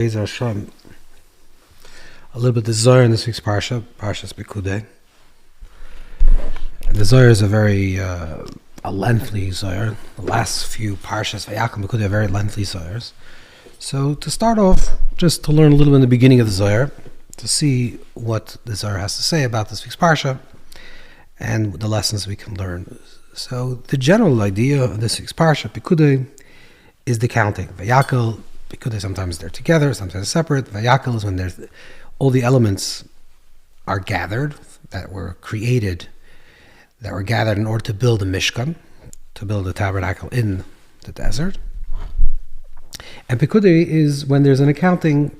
A little bit of the ZOHAR in this week's Parsha, Parshas Pikudei. The ZOHAR is a very a lengthy ZOHAR. The last few Parshas, Vayakhel, Pikudei, are very lengthy ZOHARs. So to start off, just to learn a little bit in the beginning of the ZOHAR, to see what the ZOHAR has to say about this week's Parsha, and the lessons we can learn. So the general idea of this week's Parsha, Pikudei, is the counting. Vayakhel, Pikudei, sometimes they're together, sometimes separate. Vayakhel is when there's all the elements are gathered that were created, that were gathered in order to build a Mishkan, to build a tabernacle in the desert. And Pikudei is when there's an accounting,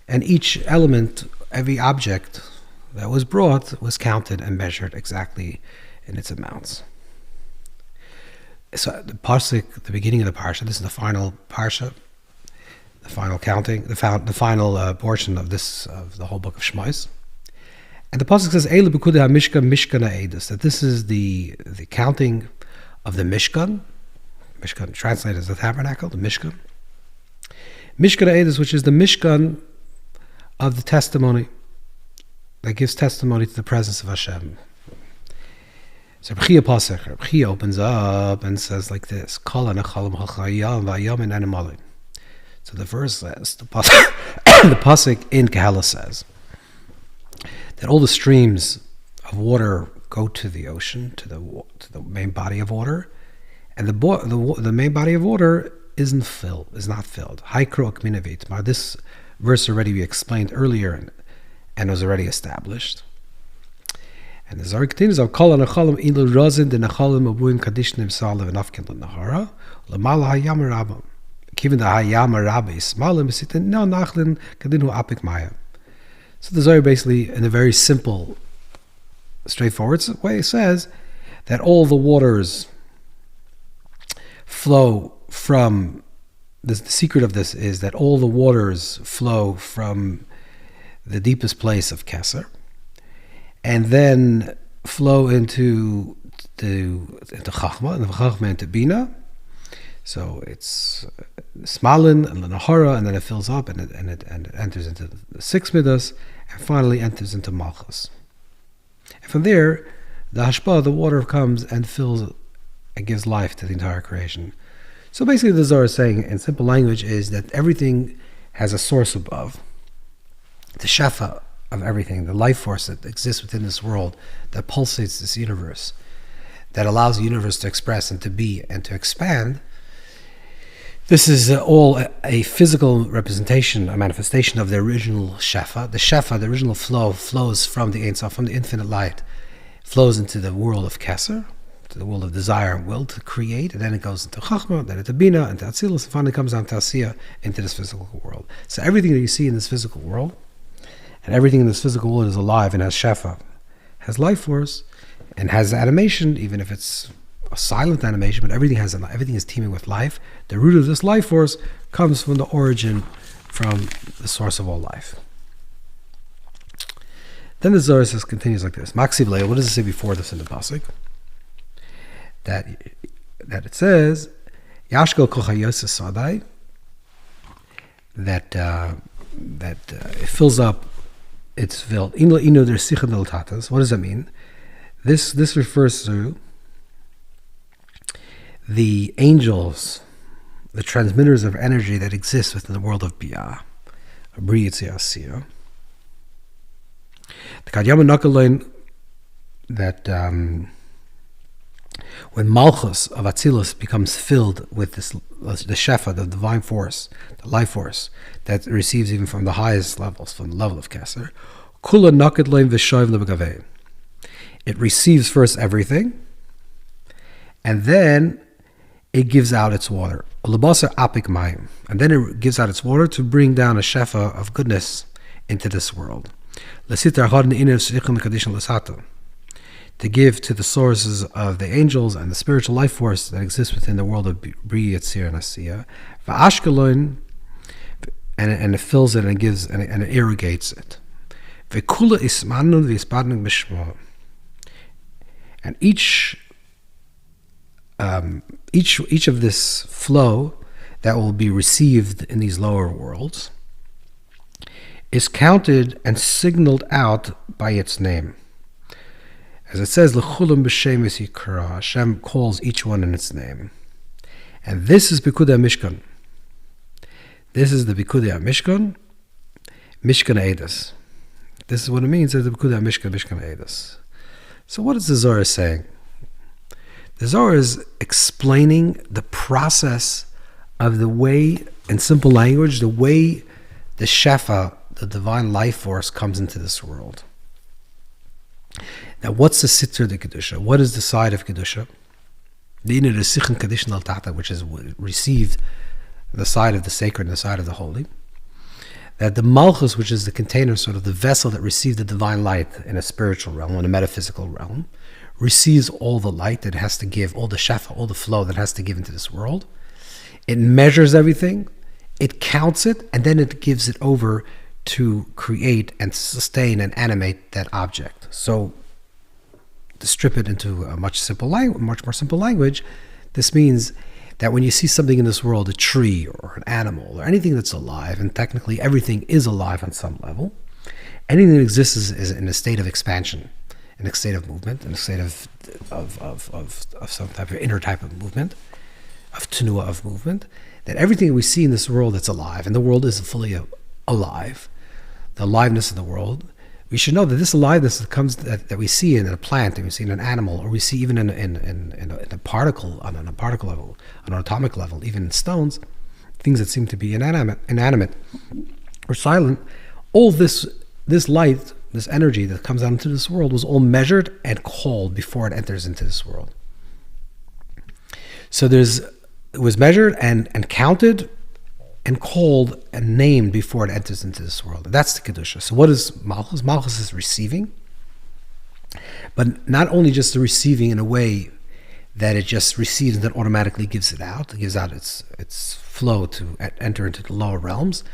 and each element, every object that was brought was counted and measured exactly in its amounts. So the pasuk, the beginning of the parsha, this is the final parsha, the final counting, the final portion of this, of the whole book of Shmos. And the pasuk says, "Eila Pikudei ha-Mishkan Mishkan ha-Eidus," that this is the counting of the Mishkan. Mishkan translated as the tabernacle, the Mishkan. Mishkan ha-Eidus, which is the Mishkan of the testimony, that gives testimony to the presence of Hashem. So Rabbi Chia opens up and says like this: "Kol ha-nechalim ha-chayam va-yam en-animalim." So the verse says, the pasuk in Kehala says that all the streams of water go to the ocean, to the main body of water, and the main body of water is not filled. Haikro akminavit. Now this verse already we explained earlier and was already established. And the Zohar continues, "Al kol ha-nechalim ilu rozin de nechalim abuim kadishnim salav v'nafkin l'nahara l'mala hayam rabam." Given the hayam rabbi smalim b'sitin no nachlin kadinu apik maya. So the Zohar basically, in a very simple, straightforward way, says that all the waters flow from. The secret of this is that all the waters flow from the deepest place of Keser, and then flow into Chachma, and Chachma into Bina. So it's Smalin and Nahara, and then it fills up and it enters into the six Midas, and finally enters into Malchus. And from there, the Hashpah, the water comes and fills and gives life to the entire creation. So basically, the Zohar is saying in simple language is that everything has a source above. The Shefa of everything, the life force that exists within this world, that pulsates this universe, that allows the universe to express and to be and to expand. This is all a physical representation, a manifestation of the original Shefa. The Shefa, the original flow, flows from the Ein Sof, from the infinite light, flows into the world of Keser, to the world of desire and will to create, and then it goes into Chachma, then into Bina, into Atzilus, and finally comes down to Asiyah, into this physical world. So everything that you see in this physical world, and everything in this physical world is alive and has Shefa, has life force, and has animation, even if it's a silent animation, but everything is teeming with life. The root of this life force comes from the origin, from the source of all life. Then the Zohar continues like this. Maksiv Leah, what does it say before this in the pasuk? That it says, Yashkel Kochayos Sadai, that it fills up, it's filled. What does that mean? This refers to the angels, the transmitters of energy that exist within the world of Biyah, Bri Yitzia Asiyah. The Kadyama Nakalain, that when Malchus of Atzilus becomes filled with the Shefa, the divine force, the life force, that receives even from the highest levels, from the level of Keser, Kula Nakadlain V'Shoiv Lebegaveh. It receives first everything, and then it gives out its water. Ulabasar apik mayim. And then it gives out its water to bring down a shefa of goodness into this world. To give to the sources of the angels and the spiritual life force that exists within the world of Bri, Yetzir, and Asiyah. V'ashkelon, and it fills it and gives and it irrigates it. V'kula ismanun v'ispadnung b'shmo. And each of this flow that will be received in these lower worlds is counted and signaled out by its name. As it says, L'chulam b'shem yikra, Hashem calls each one in its name. And this is Pikudei Mishkan. This is the Pikudei Mishkan, Mishkan Eidos. This is what it means as the Pikudei Mishkan, Mishkan Eidos. So what is the Zohar saying? The Zohar is explaining the process of the way, in simple language, the way the Shefa, the divine life force, comes into this world. Now, what's the Sitra de Kedusha? What is the side of Kedusha? The Ina Resichen Kadishan al Tata, which is received the side of the sacred and the side of the holy. That the Malchus, which is the container, sort of the vessel that received the divine light in a spiritual realm, in a metaphysical realm, receives all the light that it has to give, all the Shefa, all the flow that it has to give into this world. It measures everything, it counts it, and then it gives it over to create and sustain and animate that object. So, to strip it into a much more simple language, this means that when you see something in this world, a tree or an animal or anything that's alive, and technically everything is alive on some level, anything that exists is in a state of expansion, in a state of movement, in a state of some type of inner type of movement, of tenuah of movement, that everything that we see in this world that's alive, and the world is fully alive, the aliveness of the world, we should know that this aliveness that we see in a plant, and we see in an animal, or we see even in a particle, on a particle level, on an atomic level, even in stones, things that seem to be inanimate or silent, all this light, this energy that comes out into this world was all measured and called before it enters into this world. So it was measured and counted and called and named before it enters into this world. That's the Kedusha. So what is Malchus? Malchus is receiving, but not only just the receiving in a way that it just receives and then automatically gives it out. It gives out its flow to enter into the lower realms,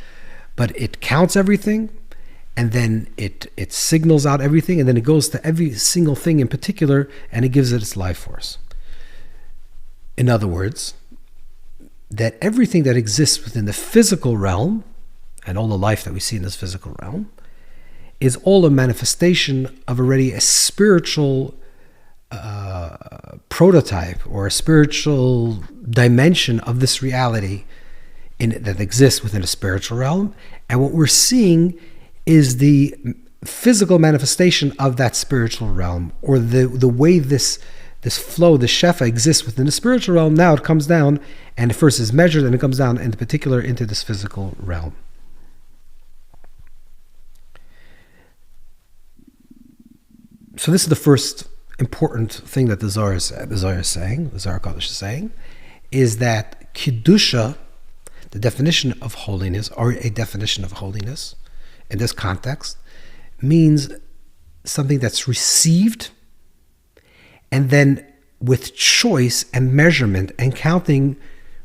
but it counts everything, and then it signals out everything, and then it goes to every single thing in particular, and it gives it its life force. In other words, that everything that exists within the physical realm, and all the life that we see in this physical realm, is all a manifestation of already a spiritual prototype or a spiritual dimension of this reality that exists within a spiritual realm. And what we're seeing is the physical manifestation of that spiritual realm, or the way this flow, the Shefa, exists within the spiritual realm. Now it comes down, and it first is measured, and it comes down, in particular, into this physical realm. So this is the first important thing that the Zohar is saying, the Zohar Kodesh is saying, is that Kedusha, the definition of holiness, or a definition of holiness, in this context, means something that's received, and then with choice and measurement and counting,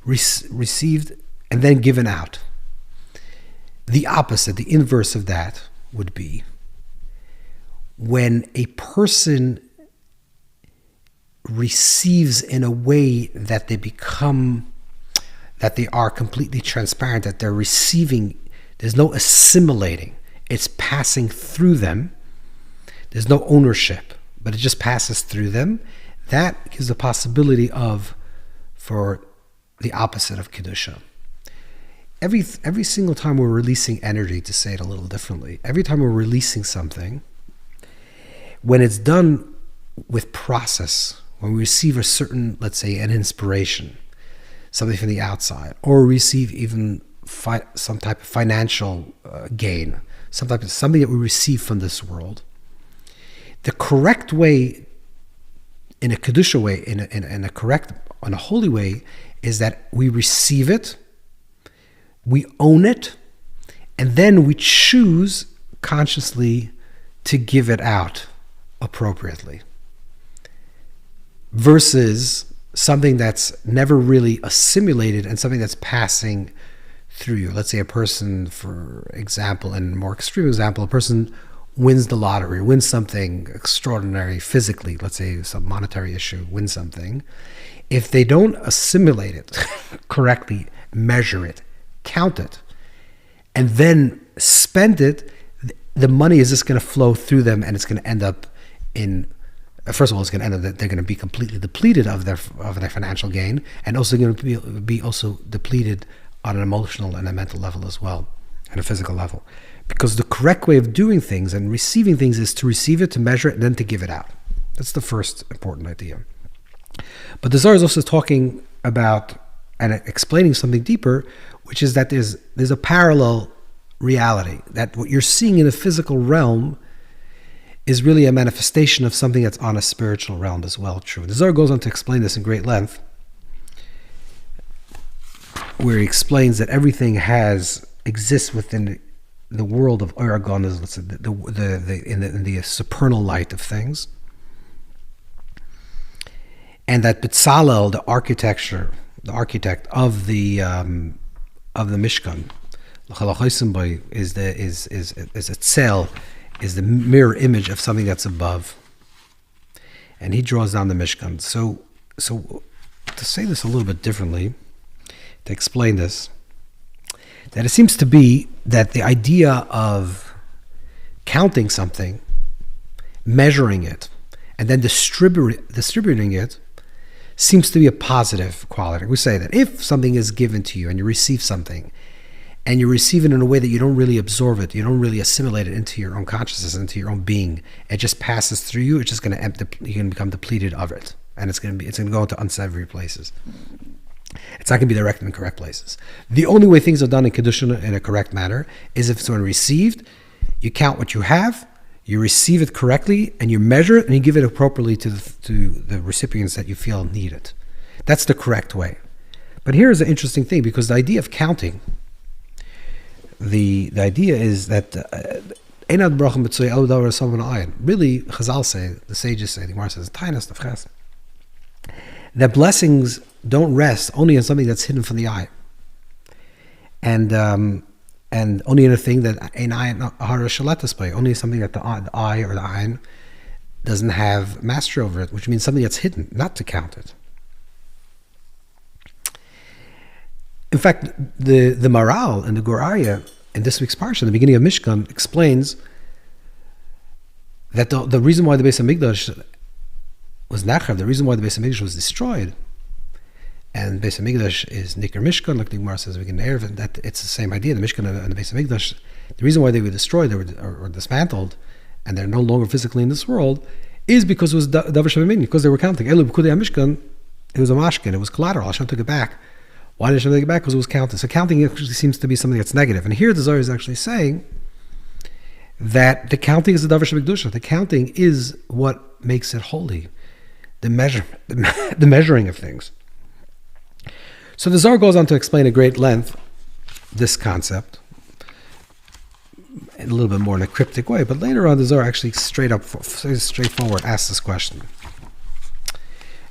received and then given out. The opposite, the inverse of that would be when a person receives in a way that they are completely transparent, that they're receiving, there's no assimilating, it's passing through them, there's no ownership, but it just passes through them. That gives the possibility for the opposite of Kedusha. Every single time we're releasing energy, to say it a little differently, every time we're releasing something, when it's done with process, when we receive a certain, let's say, an inspiration, something from the outside, or receive even some type of financial gain, something that we receive from this world, the correct way, in a Kedusha way, in a holy way, is that we receive it, we own it, and then we choose consciously to give it out appropriately. Versus something that's never really assimilated and something that's passing through you. Let's say a person, for example, and a more extreme example, a person wins the lottery, wins something extraordinary physically, let's say some monetary issue, wins something. If they don't assimilate it correctly, measure it, count it, and then spend it, the money is just going to flow through them, and it's going to end up in. First of all, it's going to end up that they're going to be completely depleted of their financial gain, and also going to be also depleted on an emotional and a mental level as well, and a physical level. Because the correct way of doing things and receiving things is to receive it, to measure it, and then to give it out. That's the first important idea. But the Zohar is also talking about and explaining something deeper, which is that there's a parallel reality, that what you're seeing in the physical realm is really a manifestation of something that's on a spiritual realm as well. True. The Zohar goes on to explain this in great length, where he explains that everything exists within the world of Aragon, let's say, in the supernal light of things, and that Bezalel, the architect of the Mishkan, is the mirror image of something that's above, and he draws down the Mishkan. So to say this a little bit differently, to explain this, that it seems to be that the idea of counting something, measuring it, and then distributing it seems to be a positive quality. We say that if something is given to you and you receive something, and you receive it in a way that you don't really absorb it, you don't really assimilate it into your own consciousness, into your own being, it just passes through you, it's just going to you're going to become depleted of it, and it's going to go into unsavory places. It's not going to be directed in correct places. The only way things are done in Kedusha in a correct manner is if it's when received, you count what you have, you receive it correctly, and you measure it, and you give it appropriately to the recipients that you feel need it. That's the correct way. But here's an interesting thing, because the idea of counting, the idea is that really, Chazal say, the sages say, the Gemara says, that blessings don't rest only on something that's hidden from the eye, and only in a thing that only something that the eye or the ayin doesn't have mastery over it, which means something that's hidden, not to count it. In fact, the Maral and the Goraya in this week's parsha, in the beginning of Mishkan, explains that the reason why the Beis Hamikdash was Nachav, the reason why the Beis Hamikdash was destroyed, and Beis Hamikdash is Nikar Mishkan, like the Gemara says, we can Erev, and that it's the same idea. The Mishkan and the Beis Hamikdash, the reason why they were destroyed, or dismantled, and they're no longer physically in this world, is because it was Davar Shavimini, because they were counting. Elu Pikudei Mishkan, it was a mashkin, it was collateral. Hashem took it back. Why did Hashem take it back? Because it was counting. So counting actually seems to be something that's negative. And here the Zohar is actually saying that the counting is the Davar Shabikdusha. The counting is what makes it holy. The measuring of things. So the Zohar goes on to explain at great length this concept in a little bit more in a cryptic way, but later on the Zohar actually straightforward asks this question.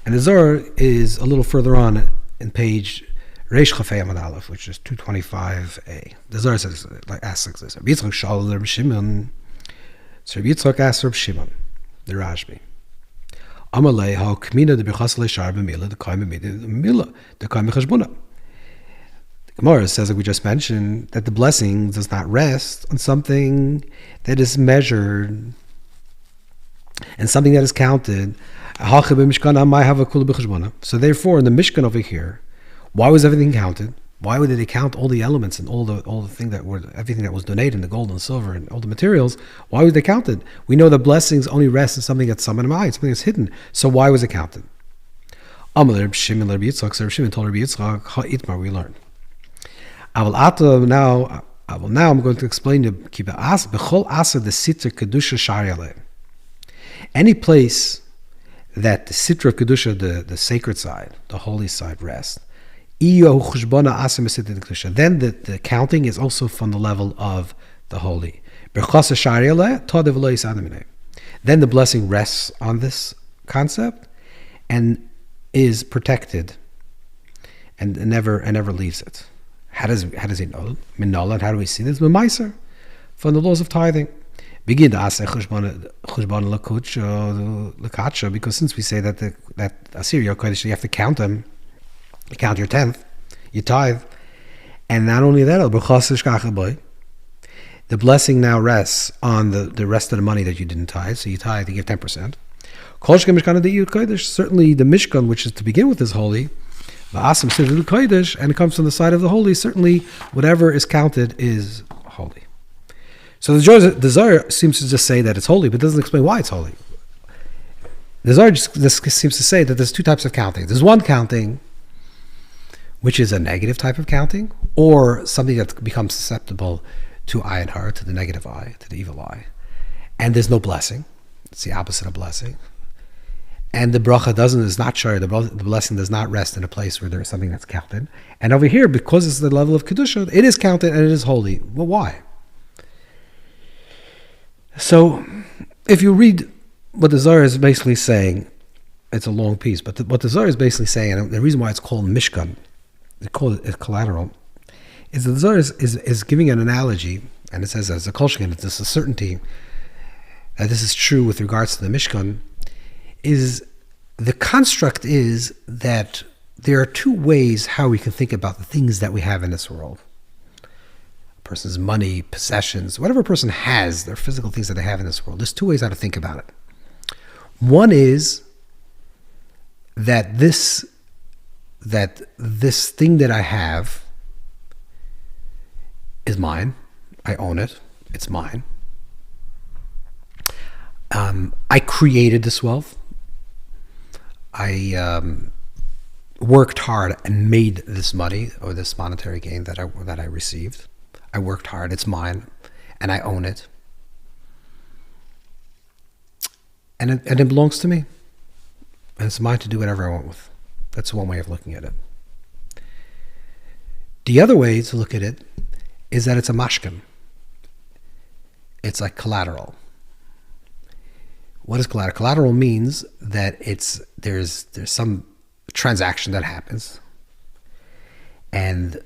And the Zohar is a little further on in page Reish Chafei Amud Aleph, which is 225a. The Zohar says, asks like this: Rabbi Yitzchak Shal Rabbi Shimon. So Rabbi Yitzchak asks Rabbi Shimon, the Rashbi, Amalei ha k'mina de b'chas leishar b'mila de kaim b'mila de kaim b'chashbuna. The Gemara says, like we just mentioned, that the blessing does not rest on something that is measured and something that is counted. So therefore, in the Mishkan over here, why was everything counted? Why did they count all the elements and all the thing that were everything that was donated, the gold and silver and all the materials? Why was they counted? We know that blessings only rest in something that's something that's hidden. So why was it counted? Rabbi Shimon told Rabbi Yitzchak, we learned. Now I'm going to explain to any place that the Sitra Kedusha, the sacred side, the holy side, rests, then the counting is also from the level of the holy. Then the blessing rests on this concept and is protected and never leaves it. How does he know? Minola, how do we see this? From the laws of tithing. Begin to ask cheshbon lakacha, because since we say that Assyria Kodesh, you have to count them, you count your tenth, you tithe, and not only that, the blessing now rests on the rest of the money that you didn't tithe. So you tithe, you give 10%. Certainly the Mishkan, which is to begin with, is holy. And it comes from the side of the holy. Certainly whatever is counted is holy. So the Zohar seems to just say that it's holy, but doesn't explain why it's holy. The Zohar just seems to say that there's two types of counting. There's one counting, which is a negative type of counting, or something that becomes susceptible to ayin har, to the negative eye, to the evil eye. And there's no blessing. It's the opposite of blessing. And the bracha is not sure, the blessing does not rest in a place where there's something that's counted. And over here, because it's the level of Kedusha, it is counted and it is holy. Well, why? So, if you read what the Zohar is basically saying, it's a long piece, but what the Zohar is basically saying, and the reason why it's called Mishkan, they call it collateral, is that the Zohar is giving an analogy, and it says as a kolshkin, it's a certainty that this is true with regards to the Mishkan, is the construct is that there are two ways how we can think about the things that we have in this world. A person's money, possessions, whatever a person has, their physical things that they have in this world. There's two ways how to think about it. One is that this thing that I have is mine. I own it. It's mine. I created this wealth. I worked hard and made this money or this monetary gain that I received. I worked hard. It's mine, and I own it. And it belongs to me. And it's mine to do whatever I want with. That's one way of looking at it. The other way to look at it is that it's a mashkan. It's like collateral. What is collateral? Collateral means that there's some transaction that happens, and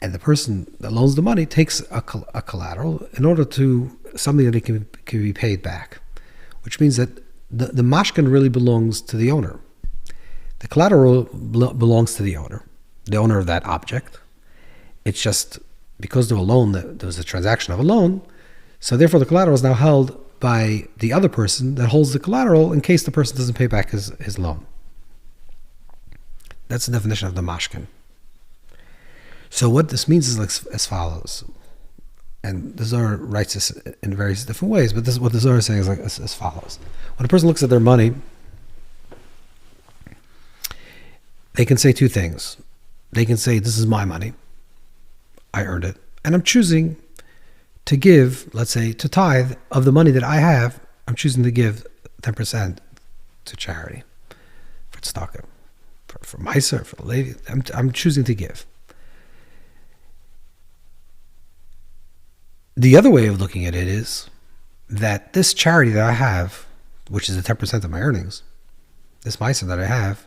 the person that loans the money takes a collateral in order to something that it can be paid back, which means that the mashkan really belongs to the owner. The collateral belongs to the owner of that object. It's just because there was a transaction of a loan, so therefore the collateral is now held by the other person that holds the collateral in case the person doesn't pay back his loan. That's the definition of the mashkan. So what this means is like as follows, and the Zohar writes this in various different ways, but this is what the Zohar is saying is like as follows. When a person looks at their money, they can say two things. They can say, this is my money, I earned it, and I'm choosing to give, let's say, to tithe of the money that I have, I'm choosing to give 10% to charity, for tzedakah, for Meiser, for the lady. I'm choosing to give. The other way of looking at it is that this charity that I have, which is the 10% of my earnings, this Meiser that I have,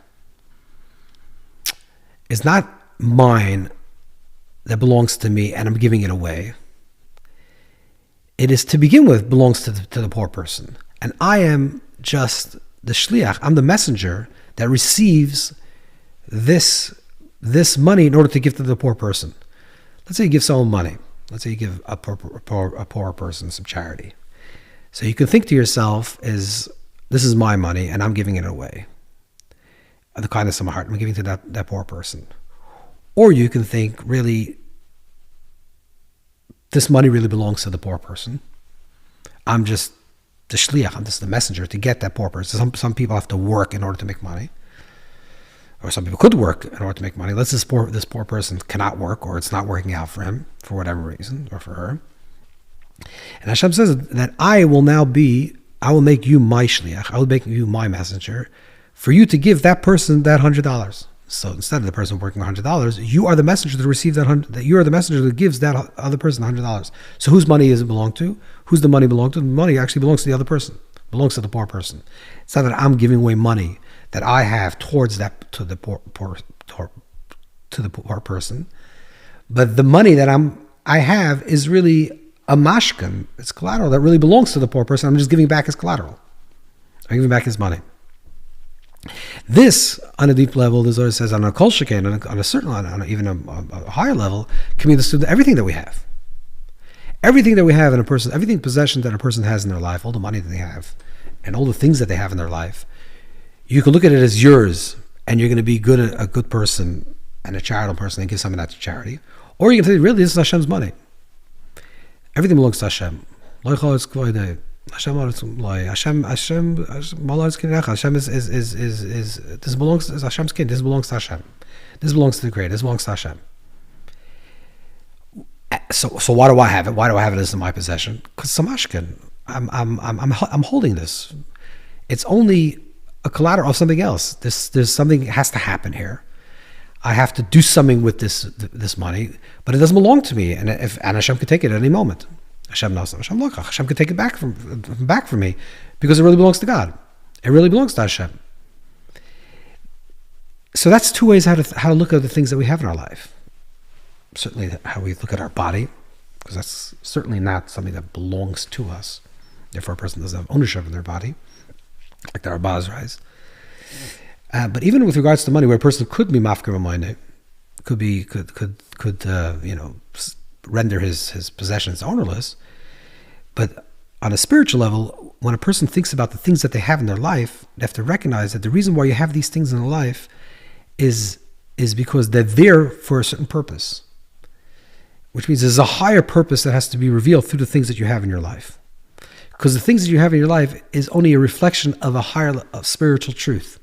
is not mine, that belongs to me, and I'm giving it away. It is, to begin with, belongs to the poor person. And I am just the shliach, I'm the messenger that receives this money in order to give to the poor person. Let's say you give someone money. Let's say you give a poor person some charity. So you can think to yourself, this is my money and I'm giving it away. The kindness of my heart, I'm giving to that poor person. Or you can think, really, this money really belongs to the poor person. I'm just the shliach, I'm just the messenger to get that poor person. Some people have to work in order to make money. Or some people could work in order to make money. Let's say this poor person cannot work, or it's not working out for him for whatever reason, or for her. And Hashem says that I will make you my shliach, I will make you my messenger, for you to give that person that $100. So instead of the person working $100, you are the messenger to receive that you are the messenger that gives that other person $100. So whose money does it belong to? Who's the money belong to? The money actually belongs to the other person. It belongs to the poor person. It's not that I'm giving away money that I have towards that to the poor person, but the money that I have is really a mashkan. It's collateral that really belongs to the poor person. I'm just giving back his collateral. I'm giving back his money. This, on a deep level, the Zohar says, on a kol sheken, on a certain, on even a higher level, can be understood everything that we have. everything that we have in a person, everything possession that a person has in their life, all the money that they have, and all the things that they have in their life, you can look at it as yours, and you're going to be a good person and a charitable person and give some of that to charity. Or you can say, really, this is Hashem's money. Everything belongs to Hashem. Hashem is this belongs to Hashem's kind. This belongs to Hashem. This belongs to the Creator. This belongs to Hashem. So why do I have it? Why do I have it as my possession? Because Samashkin, I'm holding this. It's only a collateral of something else. There's something has to happen here. I have to do something with this money, but it doesn't belong to me. And Hashem could take it at any moment. Hashem knows. Hashem could take it back from me, because it really belongs to God. It really belongs to Hashem. So that's two ways how to look at the things that we have in our life. Certainly how we look at our body, because that's certainly not something that belongs to us. Therefore, a person doesn't have ownership of their body, like the Rambaz writes. But even with regards to money, where a person could be mafkir b'money, could render his possessions ownerless, but on a spiritual level, when a person thinks about the things that they have in their life, they have to recognize that the reason why you have these things in their life is because they're there for a certain purpose, which means there's a higher purpose that has to be revealed through the things that you have in your life. Because the things that you have in your life is only a reflection of a higher spiritual truth.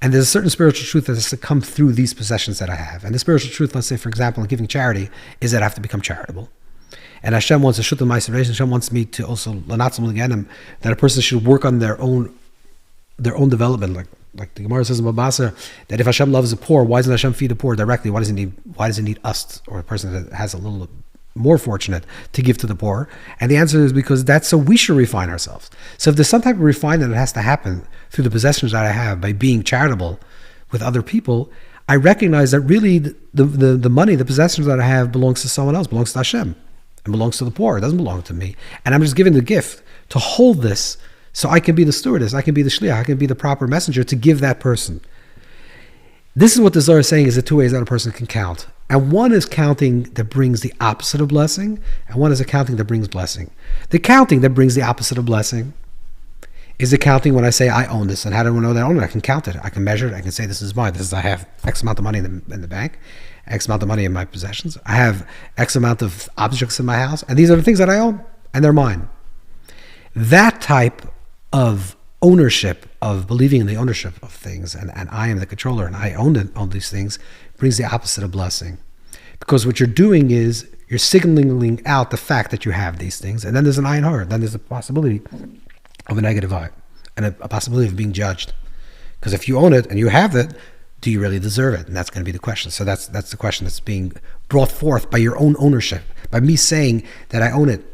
And there's a certain spiritual truth that has to come through these possessions that I have. And the spiritual truth, let's say, for example, in giving charity, is that I have to become charitable. And Hashem wants a shut of my salvation. Hashem wants me to also that a person should work on their own development. Like the Gemara says in Babasa, that if Hashem loves the poor, why doesn't Hashem feed the poor directly? Why does it need us, or a person that has a little more fortunate, to give to the poor? And the answer is because that's so we should refine ourselves. So if there's some type of refinement that has to happen through the possessions that I have by being charitable with other people, I recognize that really the money, the possessions that I have belongs to someone else, belongs to Hashem, and belongs to the poor. It doesn't belong to me. And I'm just given the gift to hold this so I can be the stewardess, I can be the shliach, I can be the proper messenger to give that person. This is what the Zohar is saying, is the two ways that a person can count. And one is counting that brings the opposite of blessing, and one is a counting that brings blessing. The counting that brings the opposite of blessing is the counting when I say I own this. And how do I know that I own it? I can count it. I can measure it. I can say this is mine. I have X amount of money in the bank, X amount of money in my possessions. I have X amount of objects in my house, and these are the things that I own, and they're mine. That type of ownership, of believing in the ownership of things, and I am the controller and I own these things, brings the opposite of blessing. Because what you're doing is you're signaling out the fact that you have these things, and then there's an ayin hara, then there's a possibility of a negative eye, and a possibility of being judged. Because if you own it and you have it, do you really deserve it? And that's going to be the question. So that's the question that's being brought forth by your own ownership. By me saying that I own it,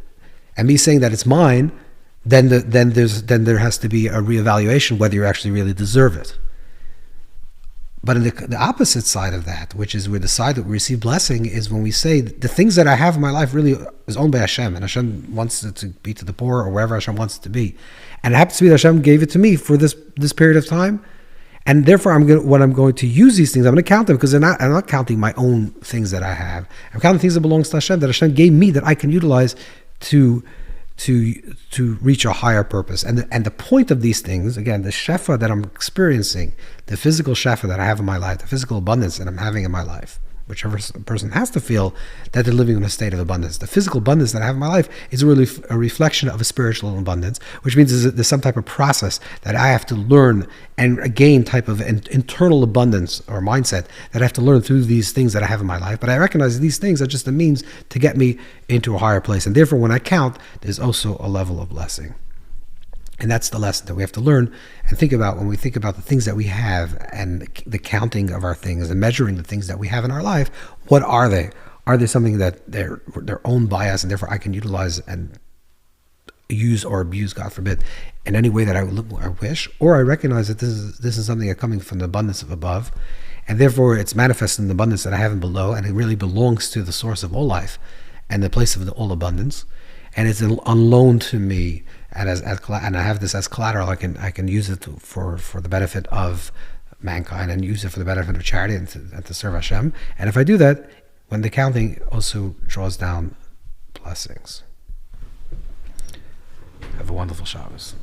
and me saying that it's mine, then there has to be a reevaluation whether you actually really deserve it. But in the opposite side of that, which is where the side that we receive blessing, is when we say the things that I have in my life really is owned by Hashem, and Hashem wants it to be to the poor or wherever Hashem wants it to be, and it happens to be that Hashem gave it to me for this period of time, and therefore when I'm going to use these things, I'm going to count them, because I'm not counting my own things that I have. I'm counting things that belongs to Hashem, that Hashem gave me, that I can utilize to reach a higher purpose. And the point of these things, again, the shefa that I'm experiencing, the physical shefa that I have in my life, the physical abundance that I'm having in my life, whichever person has to feel that they're living in a state of abundance. The physical abundance that I have in my life is really a reflection of a spiritual abundance, which means there's some type of process that I have to learn and gain type of internal abundance or mindset that I have to learn through these things that I have in my life. But I recognize these things are just a means to get me into a higher place. And therefore, when I count, there's also a level of blessing. And that's the lesson that we have to learn and think about when we think about the things that we have and the counting of our things and measuring the things that we have in our life. What are they? Are they something that they're owned by us, and therefore I can utilize and use or abuse, God forbid, in any way that I wish? Or I recognize that this is something that's coming from the abundance of above, and therefore it's manifested in the abundance that I have in below, and it really belongs to the source of all life and the place of all abundance, and it's on loan to me. And and I have this as collateral. I can use it for the benefit of mankind, and use it for the benefit of charity and to serve Hashem. And if I do that, when the counting also draws down blessings. wonderful Shabbos.